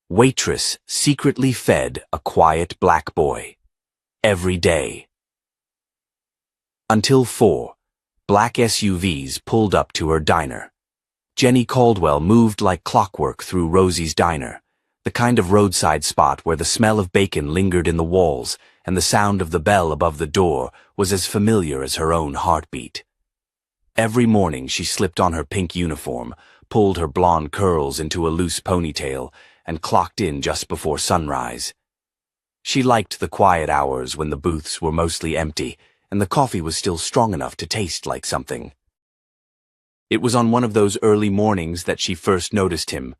Waitress secretly fed a quiet black boy. Every day. Until 4, black SUVs pulled up to her diner. Jenny Caldwell moved like clockwork through Rosie's Diner, the kind of roadside spot where the smell of bacon lingered in the walls and the sound of the bell above the door was as familiar as her own heartbeat. Every morning she slipped on her pink uniform, pulled her blonde curls into a loose ponytail, and clocked in just before sunrise. She liked the quiet hours when the booths were mostly empty and the coffee was still strong enough to taste like something. It was on one of those early mornings that she first noticed him.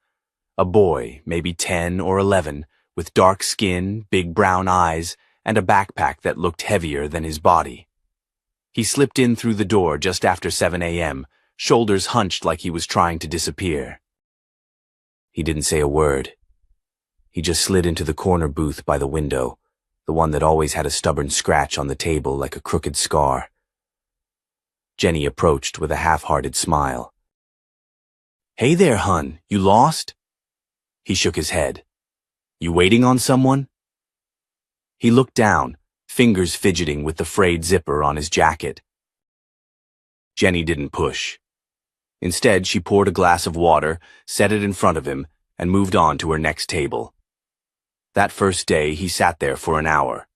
A boy, maybe 10 or 11, with dark skin, big brown eyes, and a backpack that looked heavier than his body. He slipped in through the door just after 7 a.m., shoulders hunched like he was trying to disappear. He didn't say a word. He just slid into the corner booth by the window, the one that always had a stubborn scratch on the table like a crooked scar. Jenny approached with a half-hearted smile. "Hey there, hun, you lost?" He shook his head. "You waiting on someone?" He looked down, fingers fidgeting with the frayed zipper on his jacket. Jenny didn't push. Instead, she poured a glass of water, set it in front of him, and moved on to her next table. That first day, he sat there for an hour.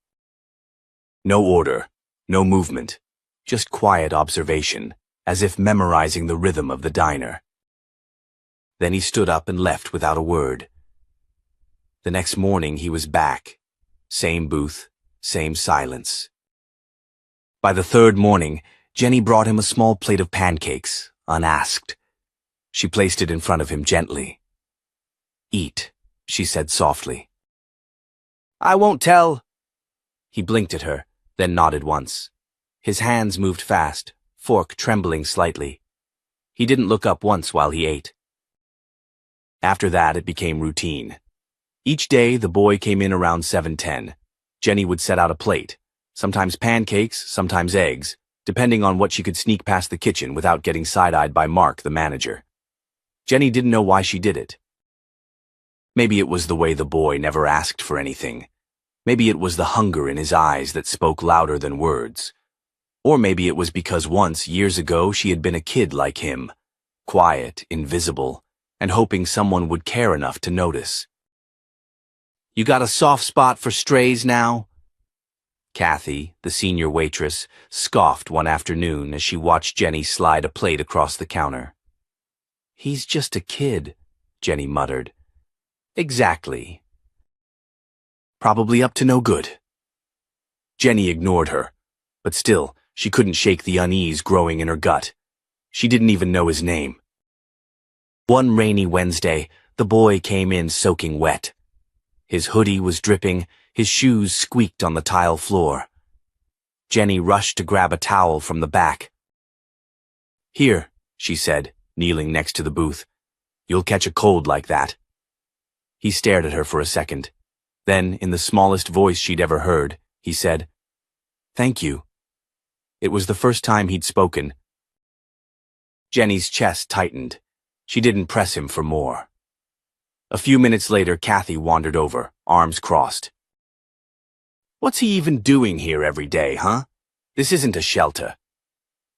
No order, no movement, just quiet observation, as if memorizing the rhythm of the diner. Then he stood up and left without a word. The next morning, he was back. Same booth, same silence. By the third morning, Jenny brought him a small plate of pancakes, unasked. She placed it in front of him gently. "Eat," she said softly. "I won't tell." He blinked at her, then nodded once. His hands moved fast, fork trembling slightly. He didn't look up once while he ate. After that, it became routine. Each day, the boy came in around 7:10. Jenny would set out a plate, sometimes pancakes, sometimes eggs, depending on what she could sneak past the kitchen without getting side-eyed by Mark, the manager. Jenny didn't know why she did it. Maybe it was the way the boy never asked for anything. Maybe it was the hunger in his eyes that spoke louder than words. Or maybe it was because once, years ago, she had been a kid like him, quiet, invisible, and hoping someone would care enough to notice. "You got a soft spot for strays now?" Kathy, the senior waitress, scoffed one afternoon as she watched Jenny slide a plate across the counter. "He's just a kid," Jenny muttered. "Exactly. Probably up to no good." Jenny ignored her, but still, she couldn't shake the unease growing in her gut. She didn't even know his name. One rainy Wednesday, the boy came in soaking wet. His hoodie was dripping, his shoes squeaked on the tile floor. Jenny rushed to grab a towel from the back. "Here," she said, kneeling next to the booth. "You'll catch a cold like that." He stared at her for a second. Then, in the smallest voice she'd ever heard, he said, "Thank you." It was the first time he'd spoken. Jenny's chest tightened. She didn't press him for more. A few minutes later, Kathy wandered over, arms crossed. "What's he even doing here every day, huh? This isn't a shelter."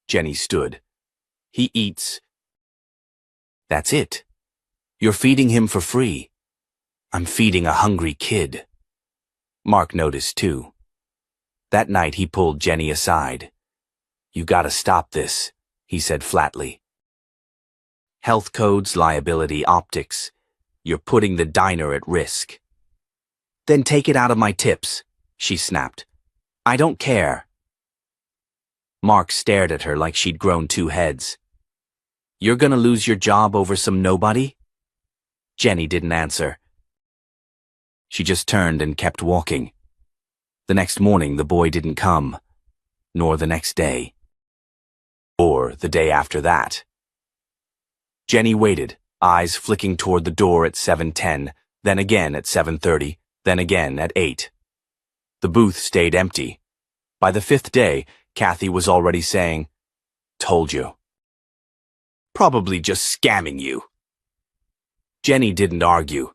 Jenny stood. "He eats." "That's it. You're feeding him for free." "I'm feeding a hungry kid." Mark noticed too. That night he pulled Jenny aside. "You gotta stop this," he said flatly. "Health codes, liability, optics. You're putting the diner at risk." "Then take it out of my tips," she snapped. "I don't care." Mark stared at her like she'd grown 2 heads. "You're gonna lose your job over some nobody?" Jenny didn't answer. She just turned and kept walking. The next morning, the boy didn't come, nor the next day, or the day after that. Jenny waited, eyes flicking toward the door at 7:10, then again at 7:30, then again at 8. The booth stayed empty. By the 5th day, Kathy was already saying, "Told you." "Probably just scamming you." Jenny didn't argue,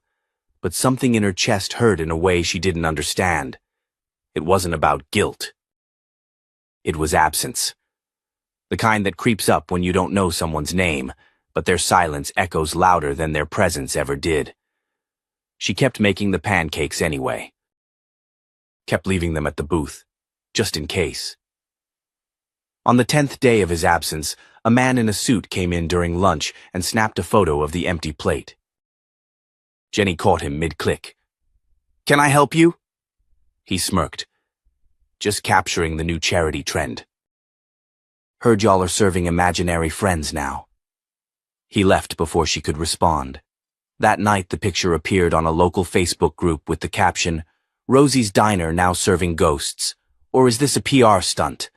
but something in her chest hurt in a way she didn't understand. It wasn't about guilt. It was absence. The kind that creeps up when you don't know someone's name, but their silence echoes louder than their presence ever did. She kept making the pancakes anyway. Kept leaving them at the booth, just in case. On the 10th day of his absence, a man in a suit came in during lunch and snapped a photo of the empty plate. Jenny caught him mid-click. "Can I help you?" He smirked. "Just capturing the new charity trend. Heard y'all are serving imaginary friends now." He left before she could respond. That night, the picture appeared on a local Facebook group with the caption, "Rosie's Diner now serving ghosts. Or is this a PR stunt?"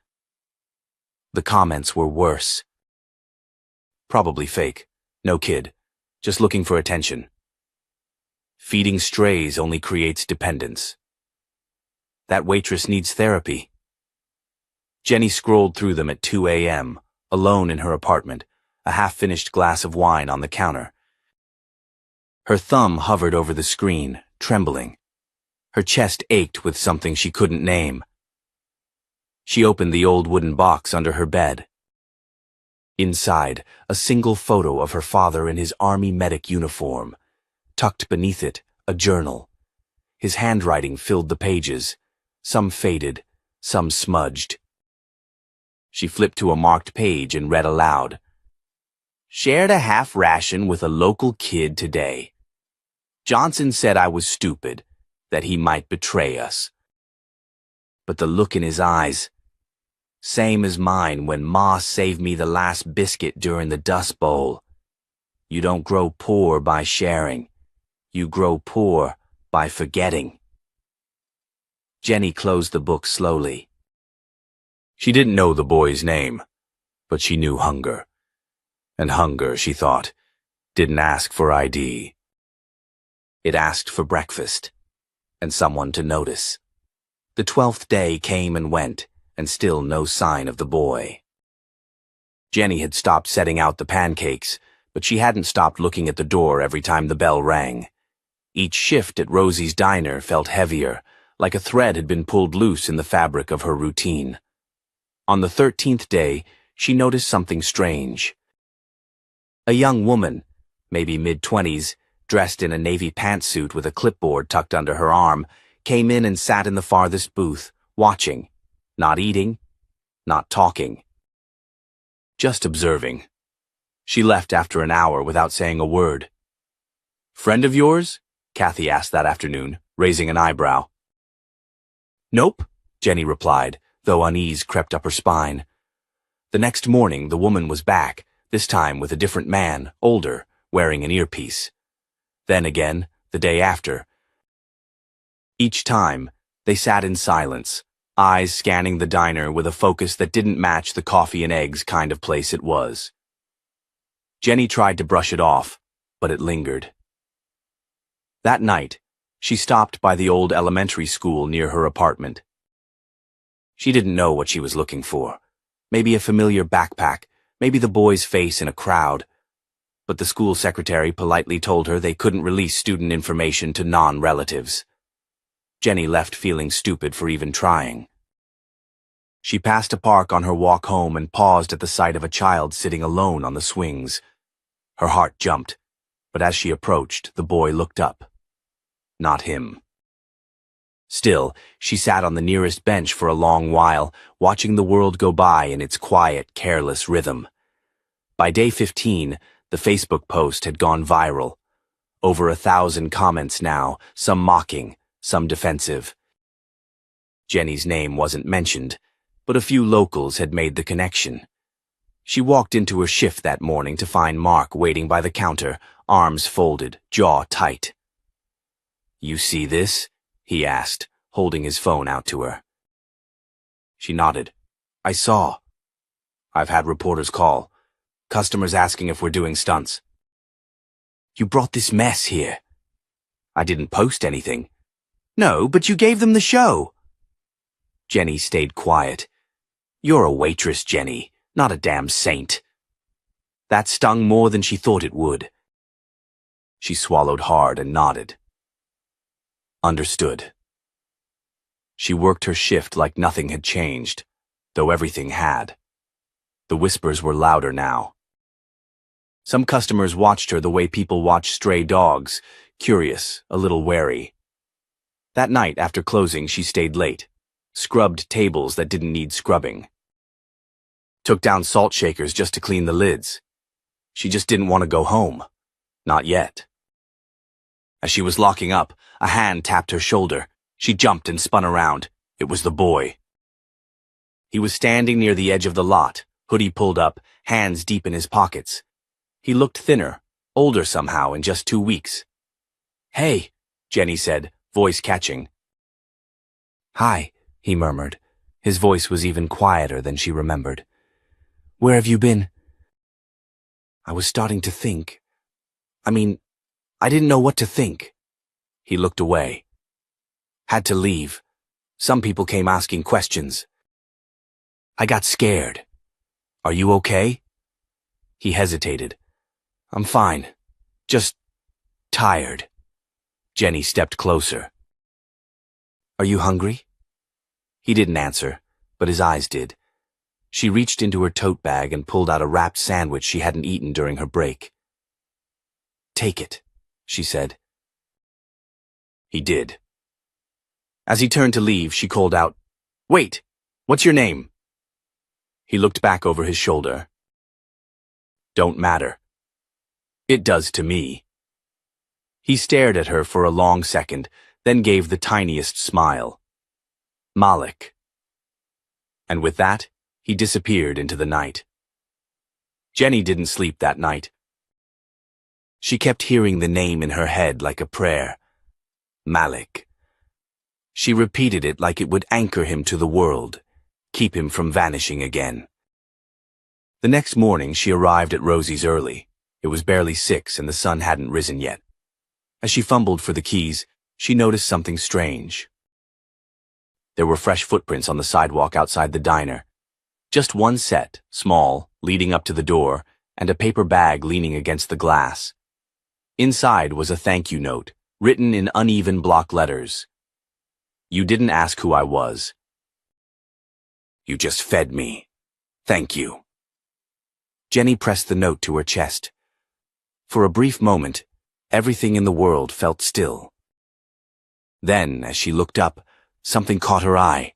The comments were worse. "Probably fake. No kid. Just looking for attention. Feeding strays only creates dependence. That waitress needs therapy." Jenny scrolled through them at 2 a.m., alone in her apartment, a half-finished glass of wine on the counter. Her thumb hovered over the screen, trembling. Her chest ached with something she couldn't name. She opened the old wooden box under her bed. Inside, a single photo of her father in his army medic uniform. Tucked beneath it, a journal. His handwriting filled the pages, some faded, some smudged. She flipped to a marked page and read aloud. "Shared a half ration with a local kid today. Johnson said I was stupid, that he might betray us. But the look in his eyes, same as mine when Ma saved me the last biscuit during the Dust Bowl. You don't grow poor by sharing. You grow poor by forgetting." Jenny closed the book slowly. She didn't know the boy's name, but she knew hunger. And hunger, she thought, didn't ask for ID. It asked for breakfast, and someone to notice. The 12th day came and went, and still no sign of the boy. Jenny had stopped setting out the pancakes, but she hadn't stopped looking at the door every time the bell rang. Each shift at Rosie's Diner felt heavier, like a thread had been pulled loose in the fabric of her routine. On the 13th day, she noticed something strange. A young woman, maybe mid-20s, dressed in a navy pantsuit with a clipboard tucked under her arm, came in and sat in the farthest booth, watching, not eating, not talking. Just observing. She left after an hour without saying a word. "Friend of yours?" Kathy asked that afternoon, raising an eyebrow. "Nope," Jenny replied, though unease crept up her spine. The next morning, the woman was back, this time with a different man, older, wearing an earpiece. Then again, the day after. Each time, they sat in silence, eyes scanning the diner with a focus that didn't match the coffee and eggs kind of place it was. Jenny tried to brush it off, but it lingered. That night, she stopped by the old elementary school near her apartment. She didn't know what she was looking for. Maybe a familiar backpack, maybe the boy's face in a crowd. But the school secretary politely told her they couldn't release student information to non-relatives. Jenny left feeling stupid for even trying. She passed a park on her walk home and paused at the sight of a child sitting alone on the swings. Her heart jumped, but as she approached, the boy looked up. Not him. Still, she sat on the nearest bench for a long while, watching the world go by in its quiet, careless rhythm. By day 15, the Facebook post had gone viral. Over 1,000 comments now, some mocking, some defensive. Jenny's name wasn't mentioned, but a few locals had made the connection. She walked into her shift that morning to find Mark waiting by the counter, arms folded, jaw tight. "You see this?" he asked, holding his phone out to her. She nodded. "I saw. I've had reporters call. Customers asking if we're doing stunts." "You brought this mess here." "I didn't post anything." "No, but you gave them the show." Jenny stayed quiet. "You're a waitress, Jenny, not a damn saint." That stung more than she thought it would. She swallowed hard and nodded. Understood. She worked her shift like nothing had changed, though everything had. The whispers were louder now. Some customers watched her the way people watch stray dogs, curious, a little wary. That night, after closing, she stayed late, scrubbed tables that didn't need scrubbing. Took down salt shakers just to clean the lids. She just didn't want to go home. Not yet. As she was locking up, a hand tapped her shoulder. She jumped and spun around. It was the boy. He was standing near the edge of the lot, hoodie pulled up, hands deep in his pockets. He looked thinner, older somehow in just 2 weeks. "Hey," Jenny said, voice catching. "Hi," he murmured. His voice was even quieter than she remembered. "Where have you been?" "I was starting to think. I didn't know what to think." He looked away. "Had to leave. Some people came asking questions. I got scared. Are you okay?" He hesitated. "I'm fine. Just tired." Jenny stepped closer. "Are you hungry?" He didn't answer, but his eyes did. She reached into her tote bag and pulled out a wrapped sandwich she hadn't eaten during her break. "Take it," she said. He did. As he turned to leave, she called out, "Wait! What's your name?" He looked back over his shoulder. "Don't matter. It does to me." He stared at her for a long second, then gave the tiniest smile. "Malik." And with that, he disappeared into the night. Jenny didn't sleep that night. She kept hearing the name in her head like a prayer. Malik. She repeated it like it would anchor him to the world, keep him from vanishing again. The next morning she arrived at Rosie's early. It was barely 6 and the sun hadn't risen yet. As she fumbled for the keys, she noticed something strange. There were fresh footprints on the sidewalk outside the diner. Just one set, small, leading up to the door, and a paper bag leaning against the glass. Inside was a thank you note, written in uneven block letters. "You didn't ask who I was. You just fed me. Thank you." Jenny pressed the note to her chest. For a brief moment, everything in the world felt still. Then, as she looked up, something caught her eye.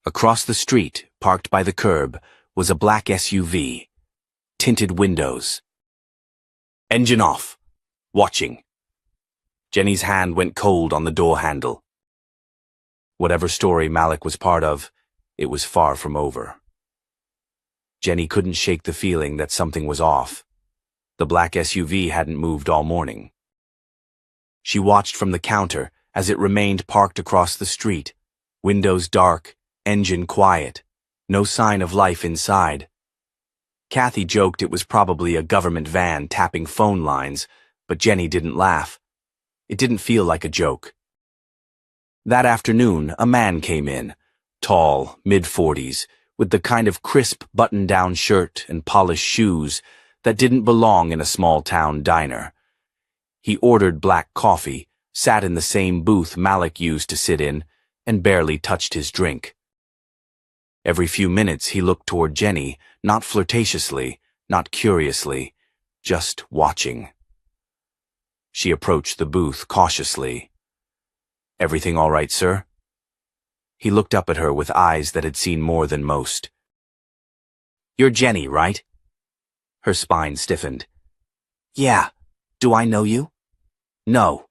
Across the street, parked by the curb, was a black SUV. Tinted windows. "Engine off. Watching." Jenny's hand went cold on the door handle. Whatever story Malik was part of, it was far from over. Jenny couldn't shake the feeling that something was off. The black SUV hadn't moved all morning. She watched from the counter as it remained parked across the street, windows dark, engine quiet, no sign of life inside. Kathy joked it was probably a government van tapping phone lines, but Jenny didn't laugh. It didn't feel like a joke. That afternoon, a man came in, tall, mid-40s, with the kind of crisp button-down shirt and polished shoes that didn't belong in a small-town diner. He ordered black coffee, sat in the same booth Malik used to sit in, and barely touched his drink. Every few minutes he looked toward Jenny, not flirtatiously, not curiously, just watching. She approached the booth cautiously. "Everything all right, sir?" He looked up at her with eyes that had seen more than most. "You're Jenny, right?" Her spine stiffened. "Yeah. Do I know you?" "No.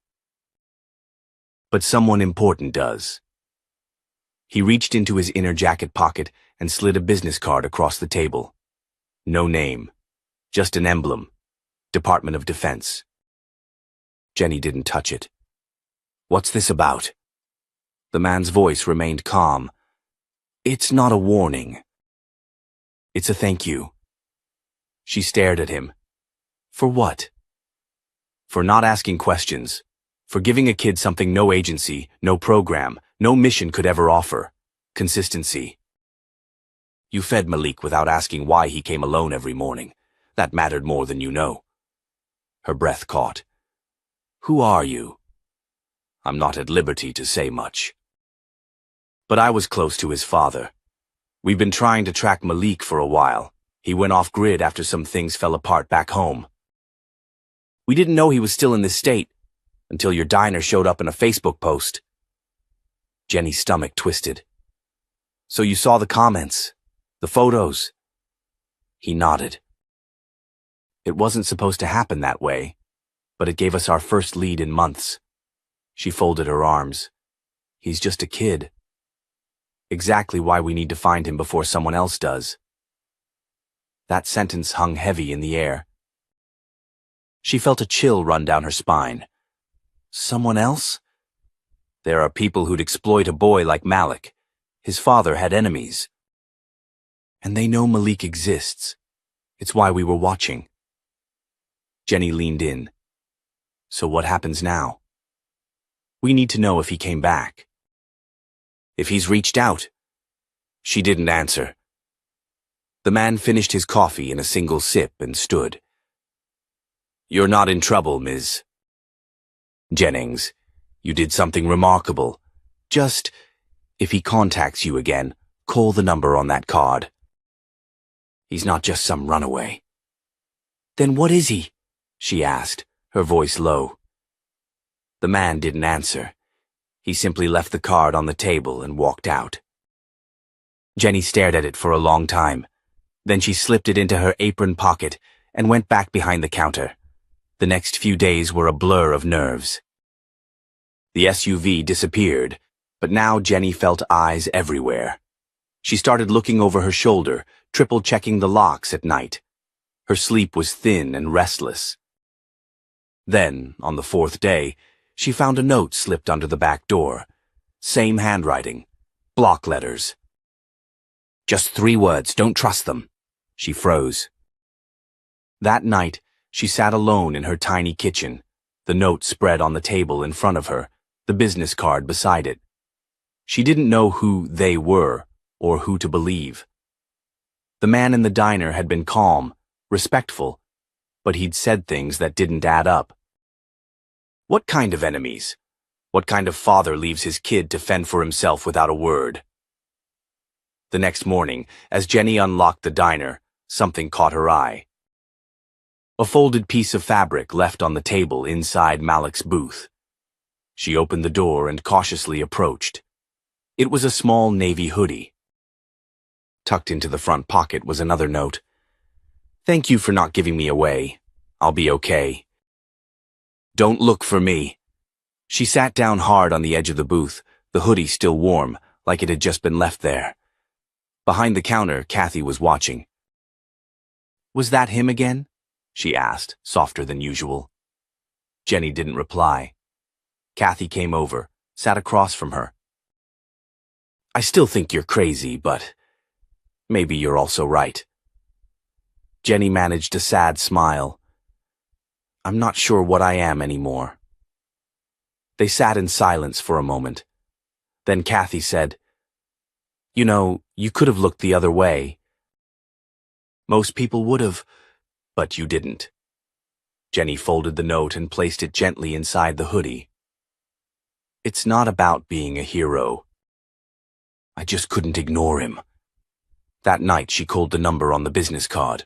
But someone important does." He reached into his inner jacket pocket and slid a business card across the table. No name. Just an emblem. Department of Defense. Jenny didn't touch it. "What's this about?" The man's voice remained calm. "It's not a warning. It's a thank you." She stared at him. For what? For not asking questions. For giving a kid something no agency, no program, no mission could ever offer. Consistency. "You fed Malik without asking why he came alone every morning. That mattered more than you know." Her breath caught. "Who are you?" I'm not at liberty to say much. But I was close to his father. We've been trying to track Malik for a while. He went off-grid after some things fell apart back home. We didn't know he was still in this state until your diner showed up in a Facebook post. Jenny's stomach twisted. So you saw the comments, the photos? He nodded. It wasn't supposed to happen that way, but it gave us our first lead in months. She folded her arms. He's just a kid. Exactly why we need to find him before someone else does. That sentence hung heavy in the air. She felt a chill run down her spine. Someone else? There are people who'd exploit a boy like Malik. His father had enemies. And they know Malik exists. It's why we were watching. Jenny leaned in. So what happens now? We need to know if he came back. If he's reached out. She didn't answer. The man finished his coffee in a single sip and stood. You're not in trouble, Ms. Jennings. You did something remarkable. Just, if he contacts you again, call the number on that card. He's not just some runaway. Then what is he? She asked, her voice low. The man didn't answer. He simply left the card on the table and walked out. Jenny stared at it for a long time. Then she slipped it into her apron pocket and went back behind the counter. The next few days were a blur of nerves. The SUV disappeared, but now Jenny felt eyes everywhere. She started looking over her shoulder, triple-checking the locks at night. Her sleep was thin and restless. Then, on the fourth day, she found a note slipped under the back door. Same handwriting. Block letters. Just 3 words, don't trust them. She froze. That night, she sat alone in her tiny kitchen, the note spread on the table in front of her, the business card beside it. She didn't know who they were or who to believe. The man in the diner had been calm, respectful, but he'd said things that didn't add up. What kind of enemies? What kind of father leaves his kid to fend for himself without a word? The next morning, as Jenny unlocked the diner, something caught her eye. A folded piece of fabric left on the table inside Malik's booth. She opened the door and cautiously approached. It was a small navy hoodie. Tucked into the front pocket was another note. Thank you for not giving me away. I'll be okay. Don't look for me. She sat down hard on the edge of the booth, the hoodie still warm, like it had just been left there. Behind the counter, Kathy was watching. Was that him again? She asked, softer than usual. Jenny didn't reply. Kathy came over, sat across from her. I still think you're crazy, but maybe you're also right. Jenny managed a sad smile. I'm not sure what I am anymore. They sat in silence for a moment. Then Kathy said, You know, you could have looked the other way. Most people would have, but you didn't. Jenny folded the note and placed it gently inside the hoodie. It's not about being a hero. I just couldn't ignore him. That night she called the number on the business card.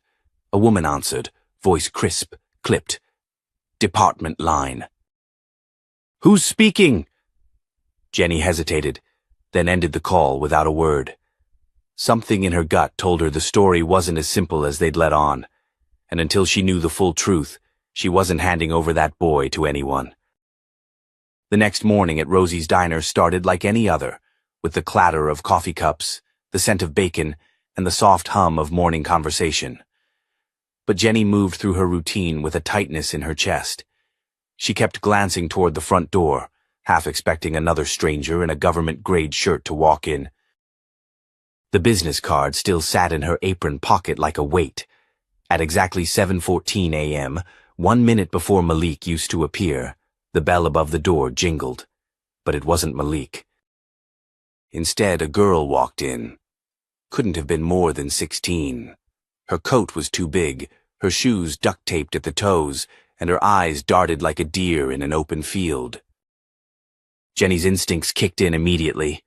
A woman answered, voice crisp, clipped. Department line. Who's speaking? Jenny hesitated, then ended the call without a word. Something in her gut told her the story wasn't as simple as they'd let on, and until she knew the full truth, she wasn't handing over that boy to anyone. The next morning at Rosie's diner started like any other, with the clatter of coffee cups, the scent of bacon, and the soft hum of morning conversation. But Jenny moved through her routine with a tightness in her chest. She kept glancing toward the front door, half expecting another stranger in a government-grade shirt to walk in. The business card still sat in her apron pocket like a weight. At exactly 7:14 a.m., 1 minute before Malik used to appear, the bell above the door jingled. But it wasn't Malik. Instead, a girl walked in. Couldn't have been more than 16. Her coat was too big, her shoes duct-taped at the toes, and her eyes darted like a deer in an open field. Jenny's instincts kicked in immediately.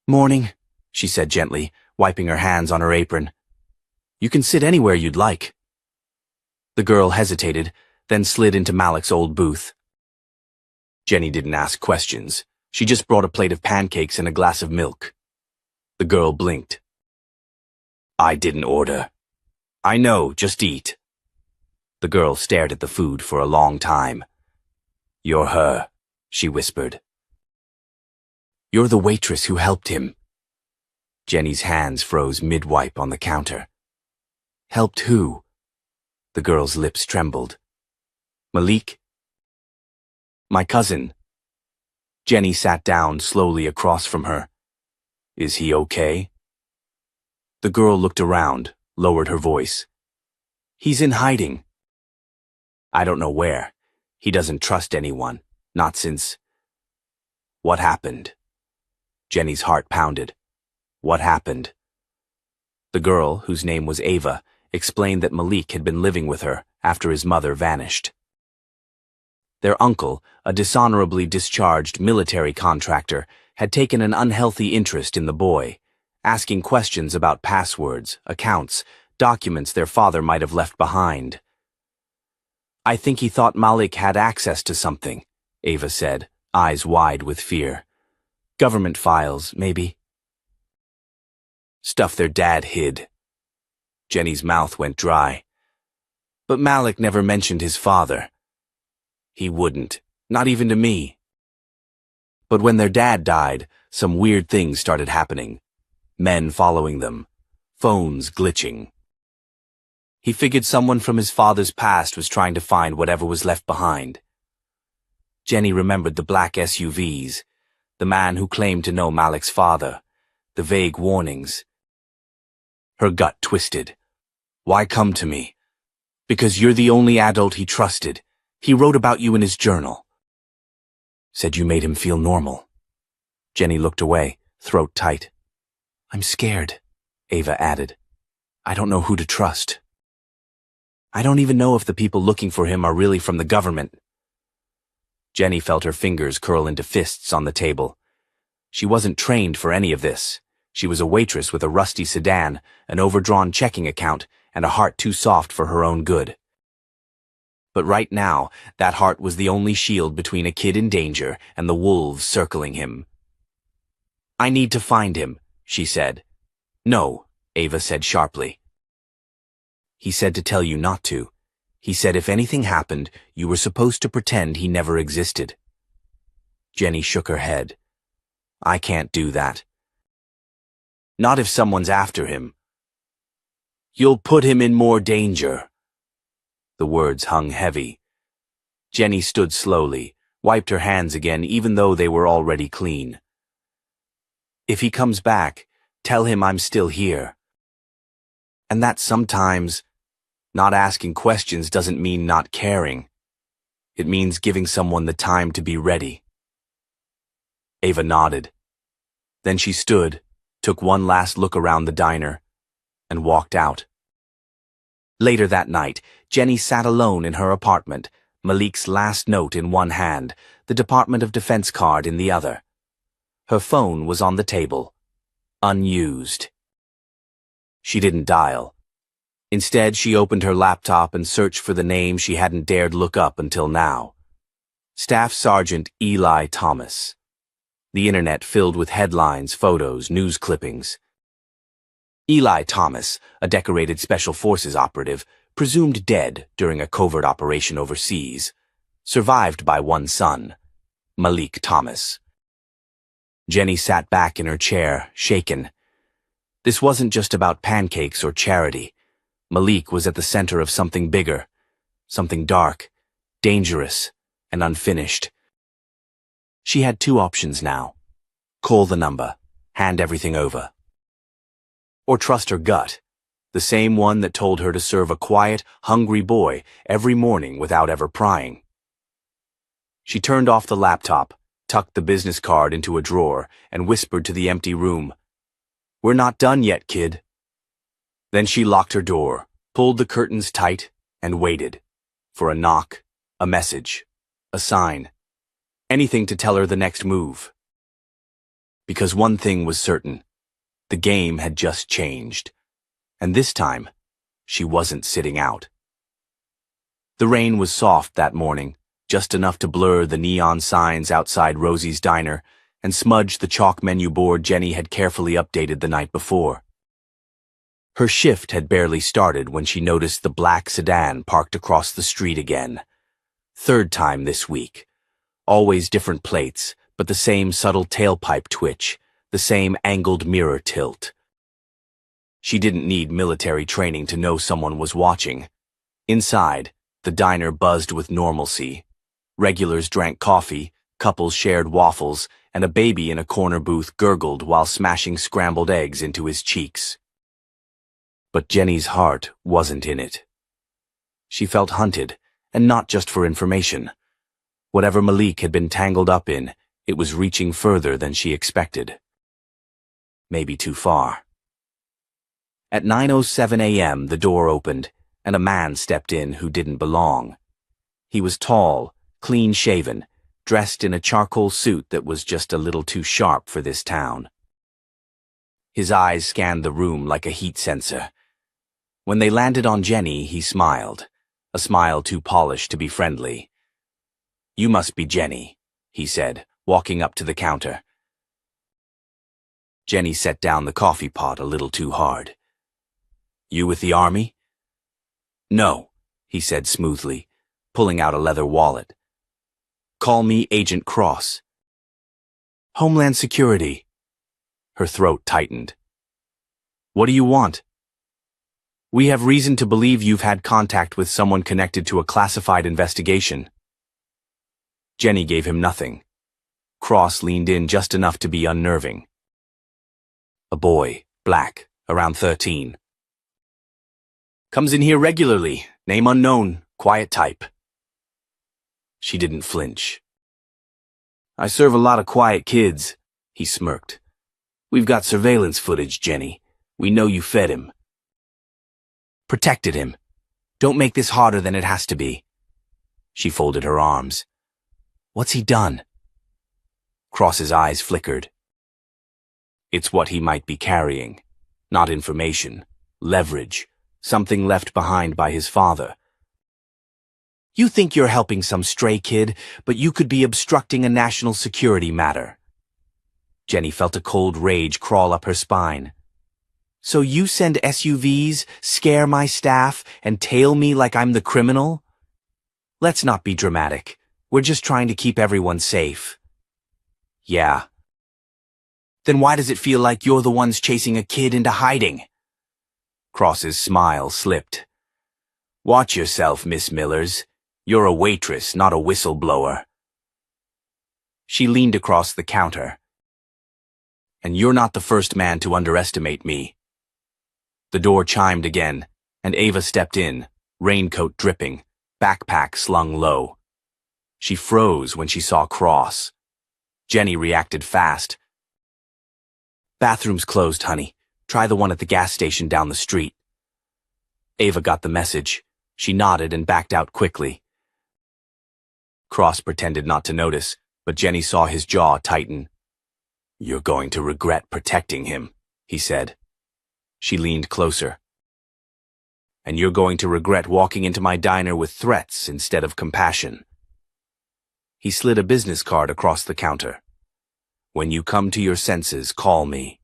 "Morning," she said gently, wiping her hands on her apron. "You can sit anywhere you'd like." The girl hesitated, then slid into Malik's old booth. Jenny didn't ask questions. She just brought a plate of pancakes and a glass of milk. The girl blinked. "I didn't order." "I know, just eat." The girl stared at the food for a long time. "You're her," she whispered. "You're the waitress who helped him." Jenny's hands froze mid-wipe on the counter. "Helped who?" The girl's lips trembled. "Malik?" "My cousin." Jenny sat down slowly across from her. "Is he okay?" The girl looked around, lowered her voice. "He's in hiding." "I don't know where. He doesn't trust anyone, not since—" "What happened?" Jenny's heart pounded. What happened? The girl, whose name was Ava, explained that Malik had been living with her after his mother vanished. Their uncle, a dishonorably discharged military contractor, had taken an unhealthy interest in the boy, asking questions about passwords, accounts, documents their father might have left behind. "I think he thought Malik had access to something," Ava said, eyes wide with fear. "Government files, maybe." "Stuff their dad hid." Jenny's mouth went dry. "But Malik never mentioned his father." "He wouldn't, not even to me." But when their dad died, some weird things started happening. Men following them. Phones glitching. He figured someone from his father's past was trying to find whatever was left behind. Jenny remembered the black SUVs, the man who claimed to know Malik's father, the vague warnings. Her gut twisted. "Why come to me?" "Because you're the only adult he trusted. He wrote about you in his journal." "Said you made him feel normal." Jenny looked away, throat tight. "I'm scared," Ava added. "I don't know who to trust. I don't even know if the people looking for him are really from the government." Jenny felt her fingers curl into fists on the table. She wasn't trained for any of this. She was a waitress with a rusty sedan, an overdrawn checking account, and a heart too soft for her own good. But right now, that heart was the only shield between a kid in danger and the wolves circling him. "I need to find him," she said. "No," Ava said sharply. "He said to tell you not to. He said if anything happened, you were supposed to pretend he never existed." Jenny shook her head. "I can't do that." "Not if someone's after him." "You'll put him in more danger." The words hung heavy. Jenny stood slowly, wiped her hands again even though they were already clean. "If he comes back, tell him I'm still here. And that sometimes, not asking questions doesn't mean not caring. It means giving someone the time to be ready." Ava nodded. Then she stood, took one last look around the diner, and walked out. Later that night, Jenny sat alone in her apartment, Malik's last note in one hand, the Department of Defense card in the other. Her phone was on the table, unused. She didn't dial. Instead, she opened her laptop and searched for the name she hadn't dared look up until now. Staff Sergeant Eli Thomas. The internet filled with headlines, photos, news clippings. Eli Thomas, a decorated Special Forces operative, presumed dead during a covert operation overseas, survived by one son, Malik Thomas. Jenny sat back in her chair, shaken. This wasn't just about pancakes or charity. Malik was at the center of something bigger, something dark, dangerous, and unfinished. She had two options now. Call the number, hand everything over. Or trust her gut, the same one that told her to serve a quiet, hungry boy every morning without ever prying. She turned off the laptop, tucked the business card into a drawer, and whispered to the empty room, "We're not done yet, kid." Then she locked her door, pulled the curtains tight, and waited. For a knock, a message, a sign. Anything to tell her the next move. Because one thing was certain. The game had just changed. And this time, she wasn't sitting out. The rain was soft that morning, just enough to blur the neon signs outside Rosie's diner and smudge the chalk menu board Jenny had carefully updated the night before. Her shift had barely started when she noticed the black sedan parked across the street again. Third time this week. Always different plates, but the same subtle tailpipe twitch, the same angled mirror tilt. She didn't need military training to know someone was watching. Inside, the diner buzzed with normalcy. Regulars drank coffee, couples shared waffles, and a baby in a corner booth gurgled while smashing scrambled eggs into his cheeks. But Jenny's heart wasn't in it. She felt hunted, and not just for information. Whatever Malik had been tangled up in, it was reaching further than she expected. Maybe too far. At 9:07 a.m., the door opened, and a man stepped in who didn't belong. He was tall, clean-shaven, dressed in a charcoal suit that was just a little too sharp for this town. His eyes scanned the room like a heat sensor. When they landed on Jenny, he smiled, a smile too polished to be friendly. "You must be Jenny," he said, walking up to the counter. Jenny set down the coffee pot a little too hard. "You with the army?" "No," he said smoothly, pulling out a leather wallet. "Call me Agent Cross." "Homeland Security." Her throat tightened. "What do you want?" "We have reason to believe you've had contact with someone connected to a classified investigation." Jenny gave him nothing. Cross leaned in just enough to be unnerving. A boy, black, around 13. "Comes in here regularly, name unknown, quiet type." She didn't flinch. "I serve a lot of quiet kids," he smirked. "We've got surveillance footage, Jenny. We know you fed him." "Protected him. Don't make this harder than it has to be." She folded her arms. "What's he done?" Cross's eyes flickered. "It's what he might be carrying. Not information. Leverage. Something left behind by his father. You think you're helping some stray kid, but you could be obstructing a national security matter." Jenny felt a cold rage crawl up her spine. "So you send SUVs, scare my staff, and tail me like I'm the criminal? Let's not be dramatic. We're just trying to keep everyone safe." "Yeah." "Then why does it feel like you're the ones chasing a kid into hiding?" Cross's smile slipped. "Watch yourself, Miss Millers. You're a waitress, not a whistleblower." She leaned across the counter. "And you're not the first man to underestimate me." The door chimed again, and Ava stepped in, raincoat dripping, backpack slung low. She froze when she saw Cross. Jenny reacted fast. "Bathroom's closed, honey. Try the one at the gas station down the street." Ava got the message. She nodded and backed out quickly. Cross pretended not to notice, but Jenny saw his jaw tighten. "You're going to regret protecting him," he said. She leaned closer. "And you're going to regret walking into my diner with threats instead of compassion." He slid a business card across the counter. "When you come to your senses, call me."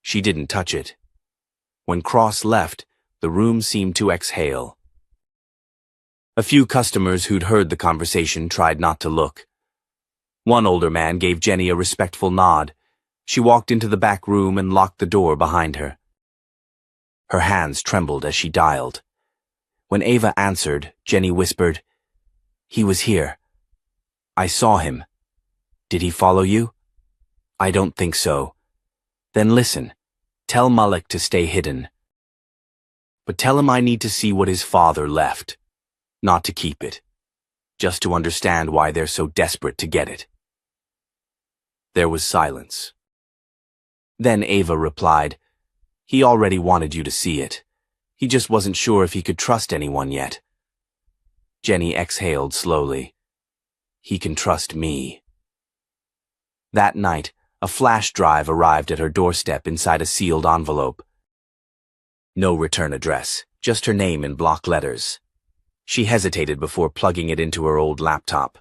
She didn't touch it. When Cross left, the room seemed to exhale. A few customers who'd heard the conversation tried not to look. One older man gave Jenny a respectful nod. She walked into the back room and locked the door behind her. Her hands trembled as she dialed. When Ava answered, Jenny whispered, "He was here. I saw him. Did he follow you?" "I don't think so." "Then listen. Tell Malik to stay hidden. But tell him I need to see what his father left. Not to keep it. Just to understand why they're so desperate to get it." There was silence. Then Ava replied, "He already wanted you to see it. He just wasn't sure if he could trust anyone yet." Jenny exhaled slowly. He can trust me. That night, a flash drive arrived at her doorstep inside a sealed envelope. No return address, just her name in block letters. She hesitated before plugging it into her old laptop.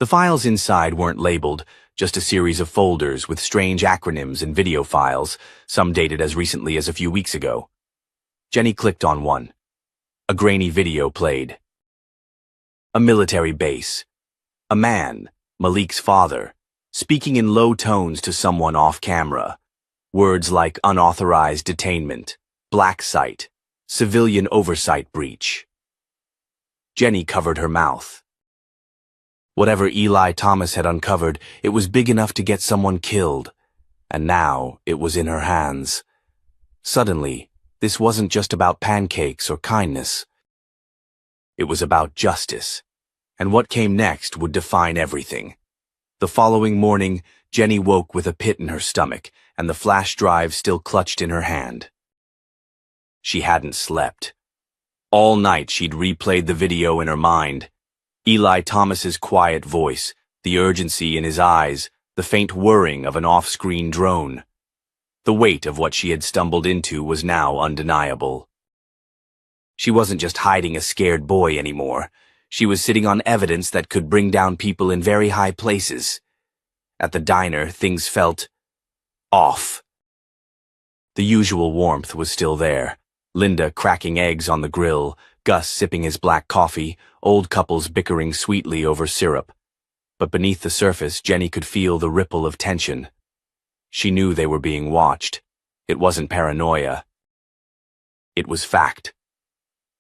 The files inside weren't labeled, just a series of folders with strange acronyms and video files, some dated as recently as a few weeks ago. Jenny clicked on one. A grainy video played. A military base. A man, Malik's father, speaking in low tones to someone off camera. Words like unauthorized detainment, black site, civilian oversight breach. Jenny covered her mouth. Whatever Eli Thomas had uncovered, it was big enough to get someone killed, and now it was in her hands. Suddenly, this wasn't just about pancakes or kindness. It was about justice, and what came next would define everything. The following morning, Jenny woke with a pit in her stomach, and the flash drive still clutched in her hand. She hadn't slept. All night she'd replayed the video in her mind. Eli Thomas's quiet voice, the urgency in his eyes, the faint whirring of an off-screen drone. The weight of what she had stumbled into was now undeniable. She wasn't just hiding a scared boy anymore. She was sitting on evidence that could bring down people in very high places. At the diner, things felt off. The usual warmth was still there. Linda cracking eggs on the grill, Gus sipping his black coffee, old couples bickering sweetly over syrup. But beneath the surface, Jenny could feel the ripple of tension. She knew they were being watched. It wasn't paranoia. It was fact.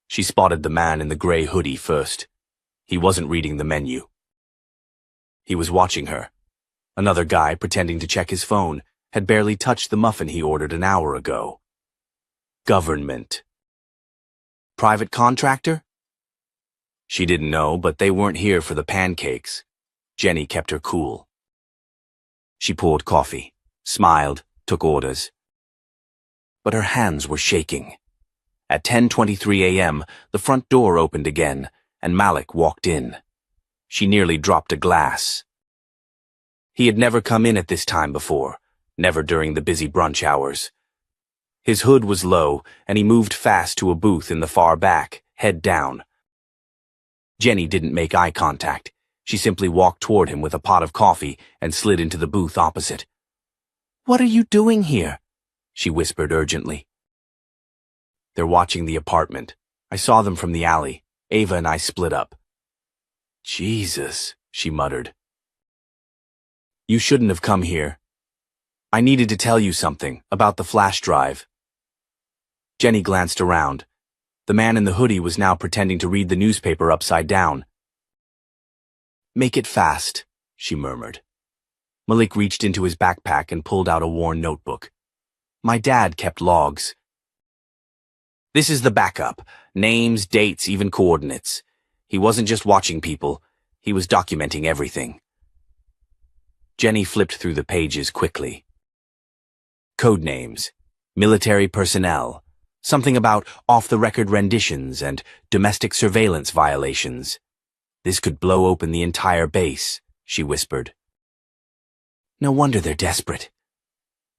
She spotted the man in the gray hoodie first. He wasn't reading the menu. He was watching her. Another guy, pretending to check his phone, had barely touched the muffin he ordered an hour ago. Government. Private contractor? She didn't know, but they weren't here for the pancakes. Jenny kept her cool. She poured coffee, smiled, took orders. But her hands were shaking. At 10:23 a.m., the front door opened again, and Malik walked in. She nearly dropped a glass. He had never come in at this time before, never during the busy brunch hours. His hood was low, and he moved fast to a booth in the far back, head down. Jenny didn't make eye contact. She simply walked toward him with a pot of coffee and slid into the booth opposite. "What are you doing here?" she whispered urgently. "They're watching the apartment. I saw them from the alley. Ava and I split up." "Jesus," she muttered. "You shouldn't have come here. I needed to tell you something about the flash drive." Jenny glanced around. The man in the hoodie was now pretending to read the newspaper upside down. "Make it fast," she murmured. Malik reached into his backpack and pulled out a worn notebook. "My dad kept logs. This is the backup. Names, dates, even coordinates. He wasn't just watching people. He was documenting everything." Jenny flipped through the pages quickly. Code names, military personnel, something about off-the-record renditions and domestic surveillance violations. "This could blow open the entire base," she whispered. "No wonder they're desperate."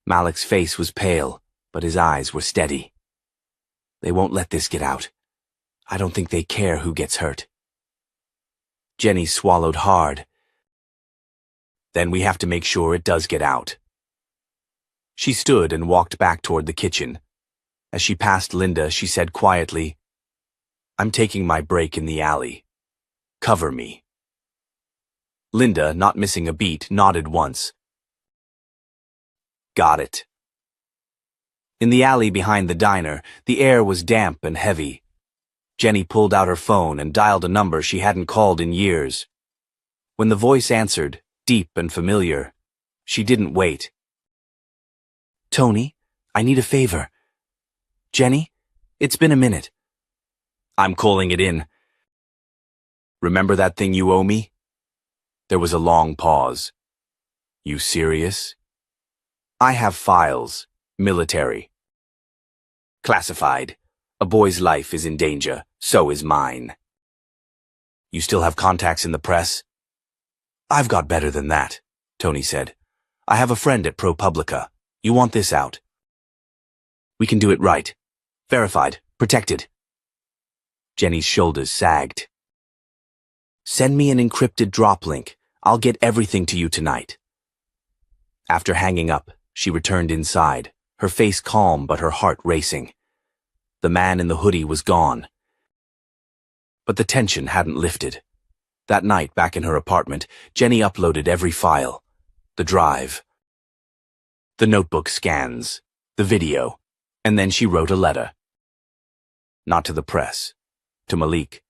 Malik's face was pale, but his eyes were steady. "They won't let this get out. I don't think they care who gets hurt." Jenny swallowed hard. "Then we have to make sure it does get out." She stood and walked back toward the kitchen. As she passed Linda, she said quietly, "I'm taking my break in the alley. Cover me." Linda, not missing a beat, nodded once. "Got it." In the alley behind the diner, the air was damp and heavy. Jenny pulled out her phone and dialed a number she hadn't called in years. When the voice answered, deep and familiar, she didn't wait. "Tony, I need a favor." "Jenny, it's been a minute." "I'm calling it in. Remember that thing you owe me?" There was a long pause. "You serious?" "I have files. Military. Classified. A boy's life is in danger. So is mine." "You still have contacts in the press?" I've got better than that, Tony said. I have a friend at ProPublica. You want this out? We can do it right. Verified. Protected. Jenny's shoulders sagged. Send me an encrypted drop link. I'll get everything to you tonight. After hanging up, she returned inside, her face calm but her heart racing. The man in the hoodie was gone. But the tension hadn't lifted. That night, back in her apartment, Jenny uploaded every file. The drive, the notebook scans, the video, and then she wrote a letter. Not to the press, to Malik.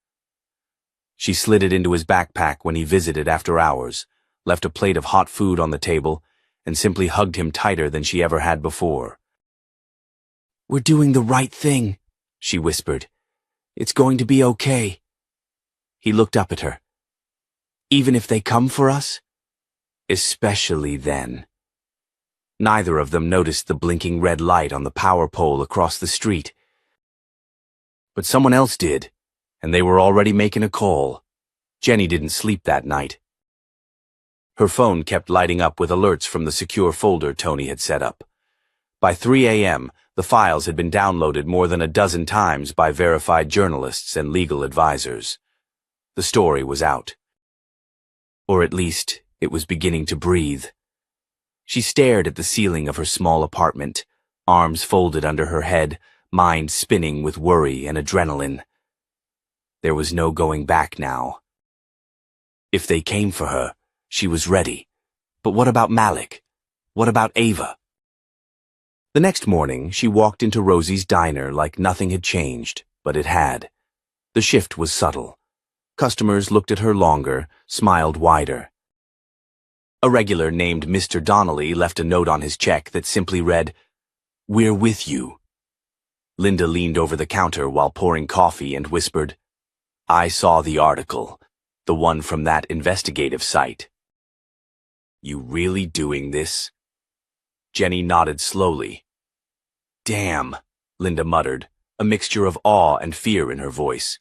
She slid it into his backpack when he visited after hours, left a plate of hot food on the table, and simply hugged him tighter than she ever had before. We're doing the right thing, she whispered. It's going to be okay. He looked up at her. Even if they come for us? Especially then. Neither of them noticed the blinking red light on the power pole across the street. But someone else did, and they were already making a call. Jenny didn't sleep that night. Her phone kept lighting up with alerts from the secure folder Tony had set up. By 3 a.m., the files had been downloaded more than a dozen times by verified journalists and legal advisors. The story was out. Or at least, it was beginning to breathe. She stared at the ceiling of her small apartment, arms folded under her head, mind spinning with worry and adrenaline. There was no going back now. If they came for her, she was ready. But what about Malik? What about Ava? The next morning, she walked into Rosie's diner like nothing had changed, but it had. The shift was subtle. Customers looked at her longer, smiled wider. A regular named Mr. Donnelly left a note on his check that simply read, "We're with you." Linda leaned over the counter while pouring coffee and whispered, "I saw the article, the one from that investigative site." You really doing this? Jenny nodded slowly. Damn, Linda muttered, a mixture of awe and fear in her voice.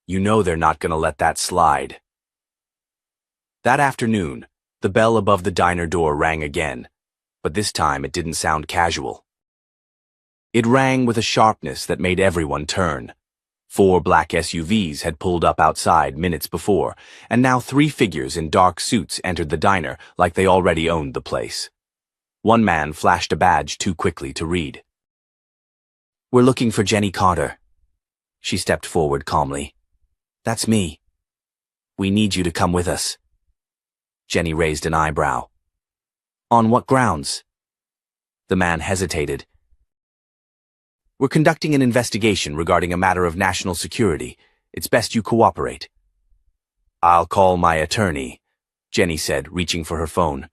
You know they're not going to let that slide. That afternoon, the bell above the diner door rang again, but this time it didn't sound casual. It rang with a sharpness that made everyone turn. 4 black SUVs had pulled up outside minutes before, and now 3 figures in dark suits entered the diner like they already owned the place. One man flashed a badge too quickly to read. We're looking for Jenny Carter. She stepped forward calmly. That's me. We need you to come with us. Jenny raised an eyebrow. On what grounds? The man hesitated. We're conducting an investigation regarding a matter of national security. It's best you cooperate. I'll call my attorney, Jenny said, reaching for her phone.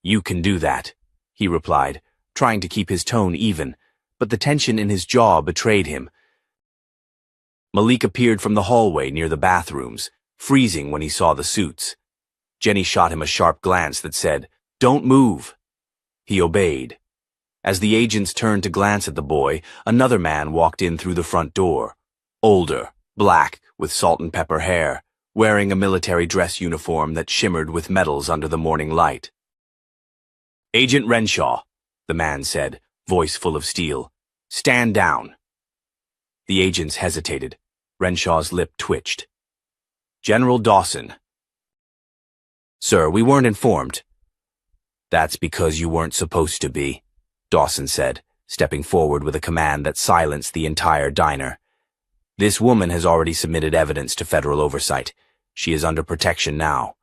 You can do that, he replied, trying to keep his tone even, but the tension in his jaw betrayed him. Malik appeared from the hallway near the bathrooms, freezing when he saw the suits. Jenny shot him a sharp glance that said, Don't move. He obeyed. As the agents turned to glance at the boy, another man walked in through the front door. Older, black, with salt and pepper hair, wearing a military dress uniform that shimmered with medals under the morning light. Agent Renshaw, the man said, voice full of steel. Stand down. The agents hesitated. Renshaw's lip twitched. General Dawson. Sir, we weren't informed. That's because you weren't supposed to be, Dawson said, stepping forward with a command that silenced the entire diner. This woman has already submitted evidence to federal oversight. She is under protection now.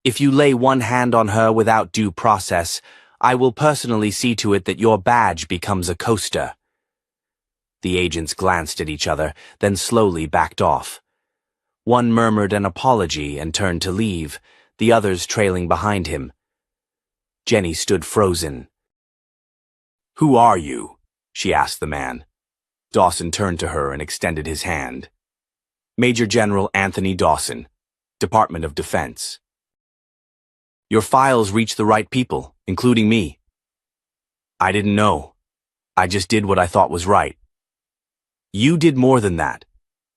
If you lay one hand on her without due process, I will personally see to it that your badge becomes a coaster. The agents glanced at each other, then slowly backed off. One murmured an apology and turned to leave, the others trailing behind him. Jenny stood frozen. Who are you? She asked the man. Dawson turned to her and extended his hand. Major General Anthony Dawson, Department of Defense. Your files reached the right people, including me. I didn't know. I just did what I thought was right. You did more than that.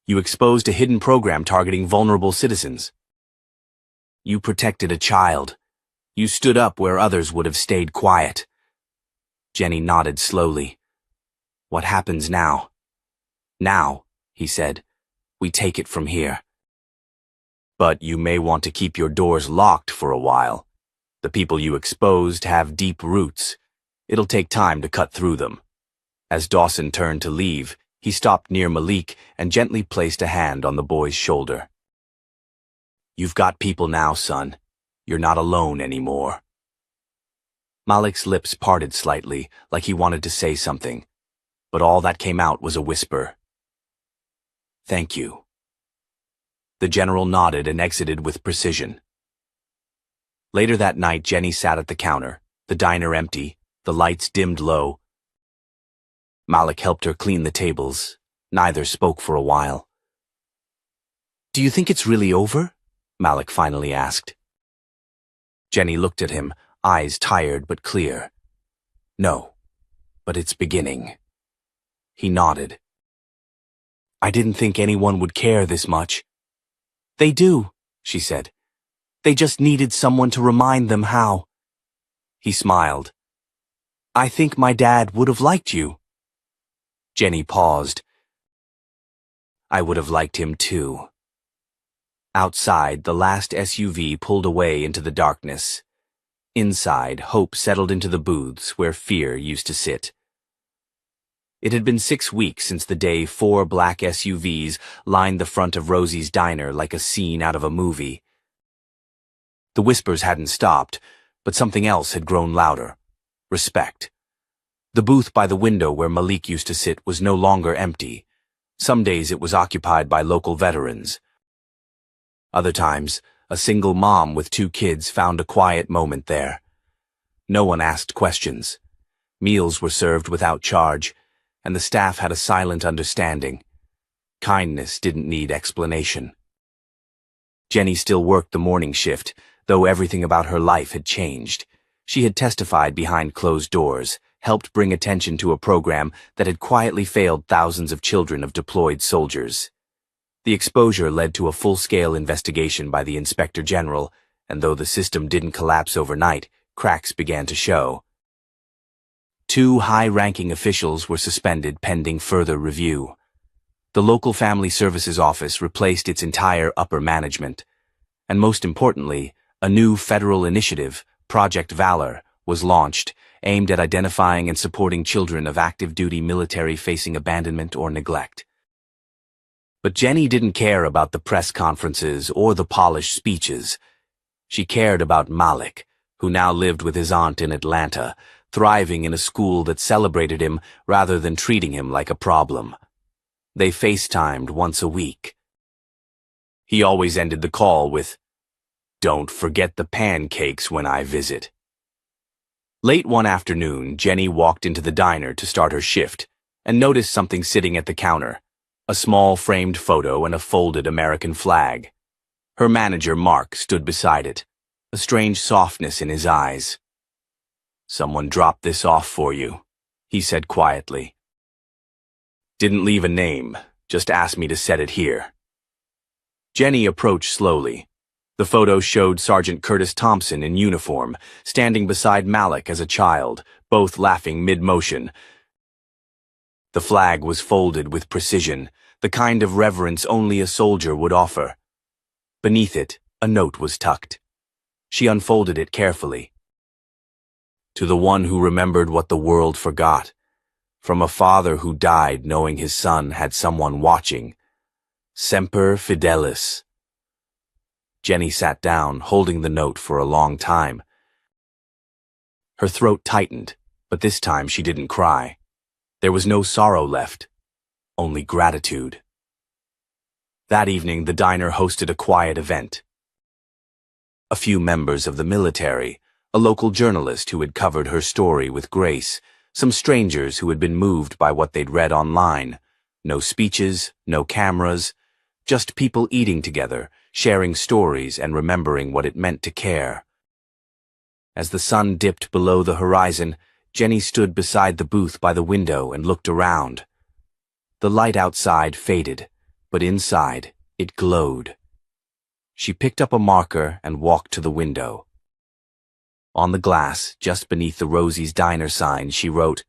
You exposed a hidden program targeting vulnerable citizens. You protected a child. You stood up where others would have stayed quiet. Jenny nodded slowly. What happens now? Now, he said, we take it from here. But you may want to keep your doors locked for a while. The people you exposed have deep roots. It'll take time to cut through them. As Dawson turned to leave, he stopped near Malik and gently placed a hand on the boy's shoulder. You've got people now, son. You're not alone anymore. Malik's lips parted slightly, like he wanted to say something, but all that came out was a whisper. Thank you. The general nodded and exited with precision. Later that night, Jenny sat at the counter, the diner empty, the lights dimmed low. Malik helped her clean the tables. Neither spoke for a while. Do you think it's really over? Malik finally asked. Jenny looked at him, eyes tired but clear. No, but it's beginning. He nodded. I didn't think anyone would care this much. They do, she said. They just needed someone to remind them how. He smiled. I think my dad would have liked you. Jenny paused. I would have liked him too. Outside, the last SUV pulled away into the darkness. Inside, hope settled into the booths where fear used to sit. It had been 6 weeks since the day 4 black SUVs lined the front of Rosie's diner like a scene out of a movie. The whispers hadn't stopped, but something else had grown louder. Respect. The booth by the window where Malik used to sit was no longer empty. Some days it was occupied by local veterans. Other times, a single mom with 2 kids found a quiet moment there. No one asked questions. Meals were served without charge, and the staff had a silent understanding. Kindness didn't need explanation. Jenny still worked the morning shift, though everything about her life had changed. She had testified behind closed doors, helped bring attention to a program that had quietly failed thousands of children of deployed soldiers. The exposure led to a full-scale investigation by the Inspector General, and though the system didn't collapse overnight, cracks began to show. 2 high-ranking officials were suspended pending further review. The local family services office replaced its entire upper management. And most importantly, a new federal initiative, Project Valor, was launched, aimed at identifying and supporting children of active-duty military facing abandonment or neglect. But Jenny didn't care about the press conferences or the polished speeches. She cared about Malik, who now lived with his aunt in Atlanta, thriving in a school that celebrated him rather than treating him like a problem. They FaceTimed once a week. He always ended the call with, "Don't forget the pancakes when I visit." Late one afternoon, Jenny walked into the diner to start her shift and noticed something sitting at the counter. A small framed photo and a folded American flag. Her manager, Mark, stood beside it, a strange softness in his eyes. "Someone dropped this off for you," he said quietly. "Didn't leave a name, just asked me to set it here." Jenny approached slowly. The photo showed Sergeant Curtis Thompson in uniform, standing beside Malik as a child, both laughing mid-motion. The flag was folded with precision, the kind of reverence only a soldier would offer. Beneath it, a note was tucked. She unfolded it carefully. To the one who remembered what the world forgot, from a father who died knowing his son had someone watching. Semper Fidelis. Jenny sat down, holding the note for a long time. Her throat tightened, but this time she didn't cry. There was no sorrow left, only gratitude. That evening, the diner hosted a quiet event. A few members of the military, a local journalist who had covered her story with grace, some strangers who had been moved by what they'd read online. No speeches, no cameras, just people eating together, sharing stories and remembering what it meant to care. As the sun dipped below the horizon, Jenny stood beside the booth by the window and looked around. The light outside faded, but inside it glowed. She picked up a marker and walked to the window. On the glass, just beneath the Rosie's Diner sign, she wrote,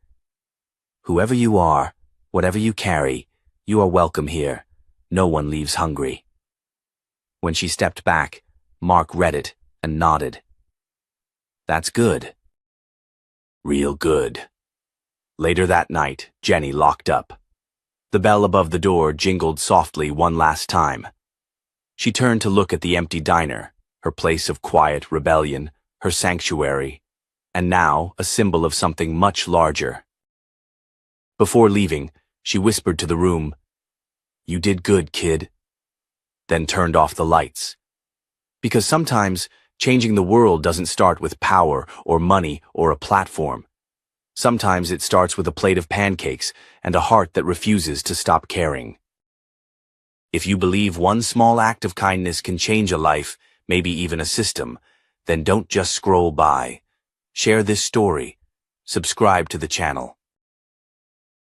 "Whoever you are, whatever you carry, you are welcome here. No one leaves hungry." When she stepped back, Mark read it and nodded. "That's good. Real good." Later that night, Jenny locked up. The bell above the door jingled softly one last time. She turned to look at the empty diner, her place of quiet rebellion, her sanctuary, and now a symbol of something much larger. Before leaving, she whispered to the room, "You did good, kid," then turned off the lights. Because sometimes changing the world doesn't start with power or money or a platform. Sometimes it starts with a plate of pancakes and a heart that refuses to stop caring. If you believe one small act of kindness can change a life, maybe even a system, then don't just scroll by. Share this story. Subscribe to the channel.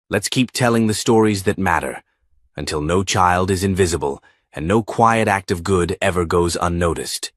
Let's keep telling the stories that matter, until no child is invisible and no quiet act of good ever goes unnoticed.